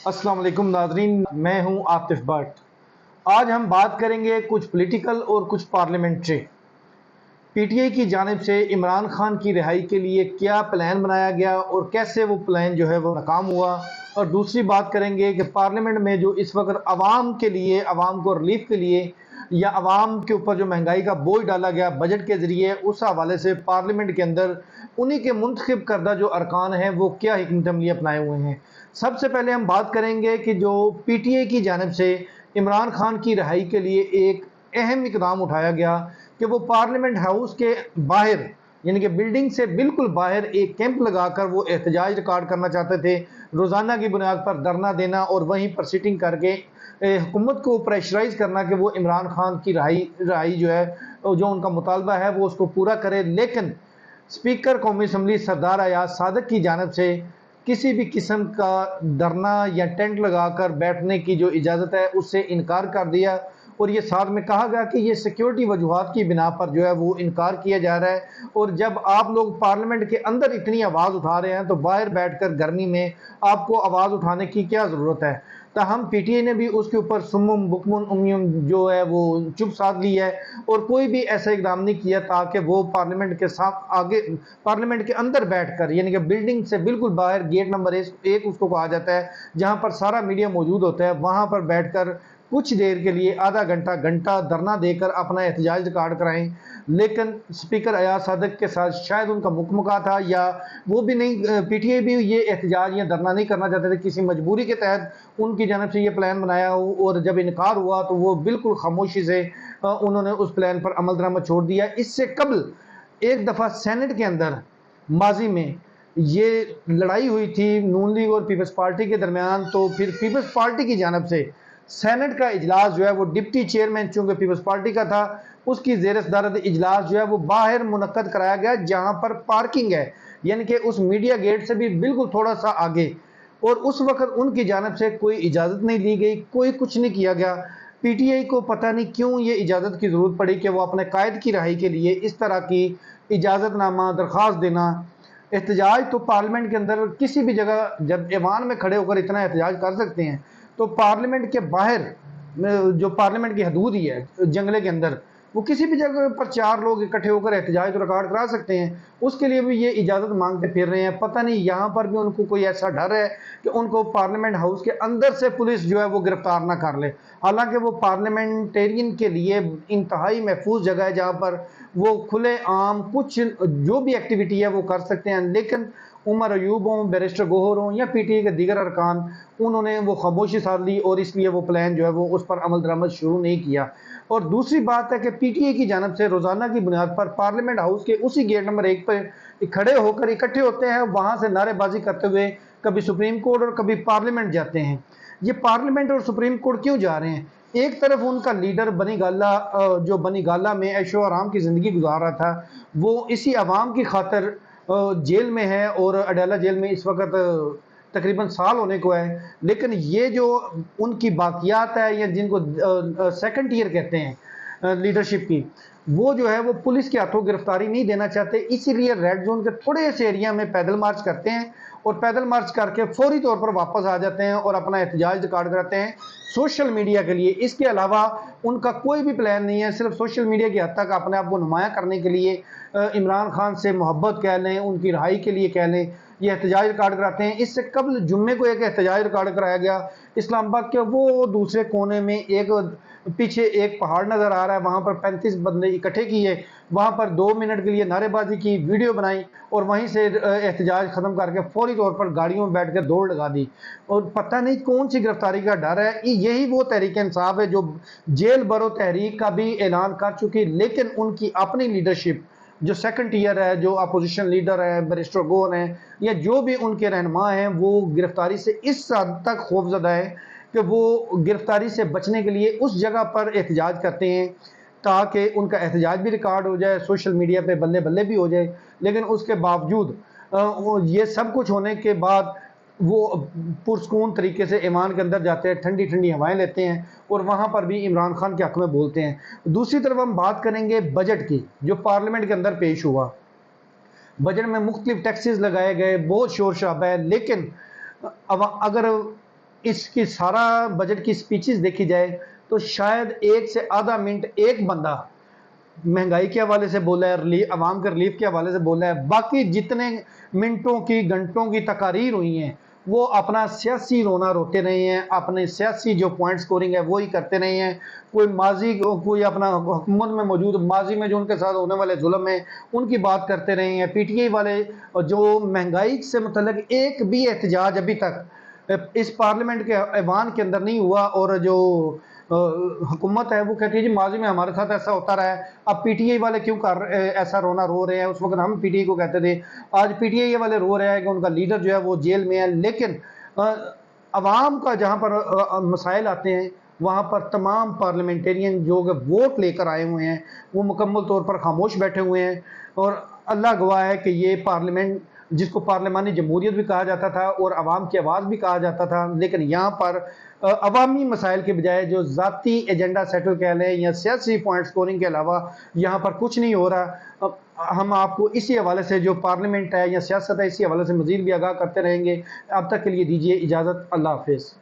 अस्सलाम वालेकुम नाज़रीन, मैं हूं आतिफ भट्ट। आज हम बात करेंगे कुछ पॉलिटिकल और कुछ पार्लियामेंट्री। पीटीआई की जानिब से इमरान खान की रिहाई के लिए क्या प्लान बनाया गया और कैसे वो प्लान जो है वो नाकाम हुआ। और दूसरी बात करेंगे कि पार्लियामेंट में जो इस वक्त आवाम के लिए, आवाम को रिलीफ के लिए या आवाम के ऊपर जो महंगाई का बोझ डाला गया बजट के ज़रिए, उस हवाले से पार्लियामेंट के अंदर उन्हीं के मुंतखब करदा जो अरकान हैं वो क्या हिकमत अमली अपनाए हुए हैं। सबसे पहले हम बात करेंगे कि जो पीटीआई की जानिब से इमरान खान की रिहाई के लिए एक अहम इकदाम उठाया गया कि वो पार्लियामेंट हाउस के बाहर, यानी कि बिल्डिंग से बिल्कुल बाहर एक कैंप लगाकर वो एहतजाज रिकॉर्ड करना चाहते थे। रोज़ाना की बुनियाद पर धरना देना और वहीं पर सिटिंग करके हुकूमत को प्रेशराइज करना कि वो इमरान खान की रिहाई जो है, जो उनका मुतालबा है वो उसको पूरा करे। लेकिन स्पीकर कौमी असम्बली सरदार अयाज सादक की जानिब से किसी भी किस्म का धरना या टेंट लगाकर बैठने की जो इजाज़त है उससे इनकार कर दिया। और ये साथ में कहा गया कि ये सिक्योरिटी वजूहात की बिना पर जो है वो इनकार किया जा रहा है। और जब आप लोग पार्लियामेंट के अंदर इतनी आवाज़ उठा रहे हैं तो बाहर बैठकर गर्मी में आपको आवाज़ उठाने की क्या ज़रूरत है। ताहम पीटीआई ने भी उसके ऊपर सुम्मुम बुकमुन उम्युम जो है वो चुप साध ली है और कोई भी ऐसा इकदाम नहीं किया ताकि वो पार्लियामेंट के साथ आगे, पार्लियामेंट के अंदर बैठकर, यानी कि बिल्डिंग से बिल्कुल बाहर गेट नंबर 1 उसको कहा जाता है जहां पर सारा मीडिया मौजूद होता है, वहां पर बैठकर कुछ देर के लिए आधा घंटा धरना देकर अपना एहतजाज रिकॉर्ड कराएं। लेकिन स्पीकर अयाज सादक के साथ शायद उनका मुकमका था या वो भी नहीं, पीटीआई भी ये एहतजाज या धरना नहीं करना चाहते थे, किसी मजबूरी के तहत उनकी जानब से ये प्लान बनाया हो। और जब इनकार हुआ तो वो बिल्कुल खामोशी से उन्होंने उस प्लान पर अमल दरामद छोड़ दिया। इससे कबल एक दफ़ा सेनेट के अंदर माजी में ये लड़ाई हुई थी नून लीग और पीपल्स पार्टी के दरमियान, तो फिर पीपल्स पार्टी की जानब से सेनेट का इजलास जो है वो डिप्टी चेयरमैन चूंकि पीपल्स पार्टी का था, उसकी ज़ेर सदारत इजलास जो है वो बाहर मुनक्कद कराया गया जहां पर पार्किंग है, यानी कि उस मीडिया गेट से भी बिल्कुल थोड़ा सा आगे। और उस वक्त उनकी जानब से कोई इजाज़त नहीं ली गई, कोई कुछ नहीं किया गया। पीटीआई को पता नहीं क्यों ये इजाज़त की ज़रूरत पड़ी कि वो अपने कायद की रिहाई के लिए इस तरह की इजाज़तनामा दरख्वास्त देना। एहतजाज तो पार्लियामेंट के अंदर किसी भी जगह, जब ऐवान में खड़े होकर इतना एहतजाज कर सकते हैं तो पार्लियामेंट के बाहर जो पार्लियामेंट की हदूद ही है जंगले के अंदर, वो किसी भी जगह पर 4 लोग इकट्ठे होकर एहतजाज तो रिकॉर्ड करा सकते हैं। उसके लिए भी ये इजाज़त मांगते फिर रहे हैं। पता नहीं यहाँ पर भी उनको कोई ऐसा डर है कि उनको पार्लियामेंट हाउस के अंदर से पुलिस जो है वो गिरफ्तार ना कर ले। हालांकि वो पार्लियामेंटेरियन के लिए इंतहाई महफूज जगह है जहाँ पर वो खुले आम कुछ जो भी एक्टिविटी है वो कर सकते हैं। लेकिन उमर अयूब हों, बैरिस्टर गोहर हों या पीटीआई के दीगर अरकान, उन्होंने वो खामोशी साध ली और इसलिए वो प्लान जो है वो उस पर अमल दरामद शुरू नहीं किया। और दूसरी बात है कि पीटीआई की जानब से रोज़ाना की बुनियाद पर पार्लियामेंट हाउस के उसी गेट नंबर 1 पर खड़े होकर इकट्ठे होते हैं, वहाँ से नारेबाजी करते हुए कभी सुप्रीम कोर्ट और कभी पार्लियामेंट जाते हैं। ये पार्लियामेंट और सुप्रीम कोर्ट क्यों जा रहे हैं? एक तरफ उनका लीडर बनी गाला, जो बनी गाला में ऐशो आराम की ज़िंदगी गुजार रहा था, वो इसी आवाम की खातर जेल में है और अडाला जेल में इस वक्त तकरीबन साल होने को है। लेकिन ये जो उनकी बाकियात है या जिनको सेकंड ईयर कहते हैं लीडरशिप की, वो जो है वो पुलिस के हाथों गिरफ्तारी नहीं देना चाहते, इसीलिए रेड जोन के थोड़े से एरिया में पैदल मार्च करते हैं और पैदल मार्च करके फौरी तौर पर वापस आ जाते हैं और अपना एहतजाज रिकॉर्ड कराते हैं सोशल मीडिया के लिए। इसके अलावा उनका कोई भी प्लान नहीं है, सिर्फ सोशल मीडिया की हद तक अपने आप को नुमाया करने के लिए, इमरान खान से मोहब्बत कह लें, उनकी रिहाई के लिए कह लें, ये एहतजाज रिकॉर्ड कराते हैं। इससे कबल जुम्मे को एक एहतजाज रिकॉर्ड कराया गया इस्लामाबाद के वो दूसरे कोने में, एक पीछे एक पहाड़ नज़र आ रहा है, वहाँ पर 35 बंदे इकट्ठे किए, वहाँ पर 2 मिनट के लिए नारेबाजी की, वीडियो बनाई और वहीं से एहतजाज ख़त्म करके फौरी तौर पर गाड़ियों में बैठ कर दौड़ लगा दी। और पता नहीं कौन सी गिरफ्तारी का डर है। यही वो तहरीक इंसाफ है जो जेल भरो तहरीक का भी ऐलान कर चुकी, लेकिन उनकी अपनी लीडरशिप जो सेकंड ईयर है, जो अपोजिशन लीडर है, बैरिस्टर गोहर हैं या जो भी उनके रहनुमा हैं, वो गिरफ्तारी से इस हद तक खौफजदा है कि वो गिरफ्तारी से बचने के लिए उस जगह पर एहतजाज करते हैं ताकि उनका एहतजाज भी रिकॉर्ड हो जाए, सोशल मीडिया पे बल्ले बल्ले भी हो जाए। लेकिन उसके बावजूद ये सब कुछ होने के बाद वो पुरस्कून तरीके से ईमान के अंदर जाते हैं, ठंडी ठंडी हवाएं लेते हैं और वहाँ पर भी इमरान खान के हक़ में बोलते हैं। दूसरी तरफ हम बात करेंगे बजट की, जो पार्लियामेंट के अंदर पेश हुआ। बजट में मुख्तलिफ टैक्सेस लगाए गए, बहुत शोर शराबा है, लेकिन अब अगर اس کی سارا بجٹ کی سپیچز دیکھی جائے تو شاید 1 سے آدھا منٹ ایک بندہ مہنگائی کے حوالے سے بولا ہے، عوام کے ریلیف کے حوالے سے بولا ہے، باقی جتنے منٹوں کی گھنٹوں کی تقاریر ہوئی ہیں وہ اپنا سیاسی رونا روتے رہے ہیں، اپنے سیاسی جو پوائنٹ سکورنگ ہے وہی کرتے رہے ہیں۔ کوئی اپنا حکومت میں موجود ماضی میں جو ان کے ساتھ ہونے والے ظلم ہیں ان کی بات کرتے رہے ہیں۔ پی ٹی آئی والے جو مہنگائی سے متعلق ایک بھی احتجاج ابھی تک اس پارلیمنٹ کے ایوان کے اندر نہیں ہوا، اور جو حکومت ہے وہ کہتی ہے جی ماضی میں ہمارے ساتھ ایسا ہوتا رہا ہے، اب پی ٹی آئی والے کیوں ایسا رونا رو رہے ہیں؟ اس وقت ہم پی ٹی آئی کو کہتے تھے، آج پی ٹی آئی والے رو رہے ہیں کہ ان کا لیڈر جو ہے وہ جیل میں ہے۔ لیکن عوام کا جہاں پر مسائل آتے ہیں وہاں پر تمام پارلیمنٹیرین جو کہ ووٹ لے کر آئے ہوئے ہیں وہ مکمل طور پر خاموش بیٹھے ہوئے ہیں، اور اللہ گواہ ہے کہ یہ پارلیمنٹ جس کو پارلیمانی جمہوریت بھی کہا جاتا تھا اور عوام کی آواز بھی کہا جاتا تھا، لیکن یہاں پر عوامی مسائل کے بجائے جو ذاتی ایجنڈا سیٹل کہہ لیں یا سیاسی پوائنٹ سکورنگ کے علاوہ یہاں پر کچھ نہیں ہو رہا۔ ہم آپ کو اسی حوالے سے جو پارلیمنٹ ہے یا سیاست ہے اسی حوالے سے مزید بھی آگاہ کرتے رہیں گے۔ اب تک کے لیے دیجیے اجازت، اللہ حافظ۔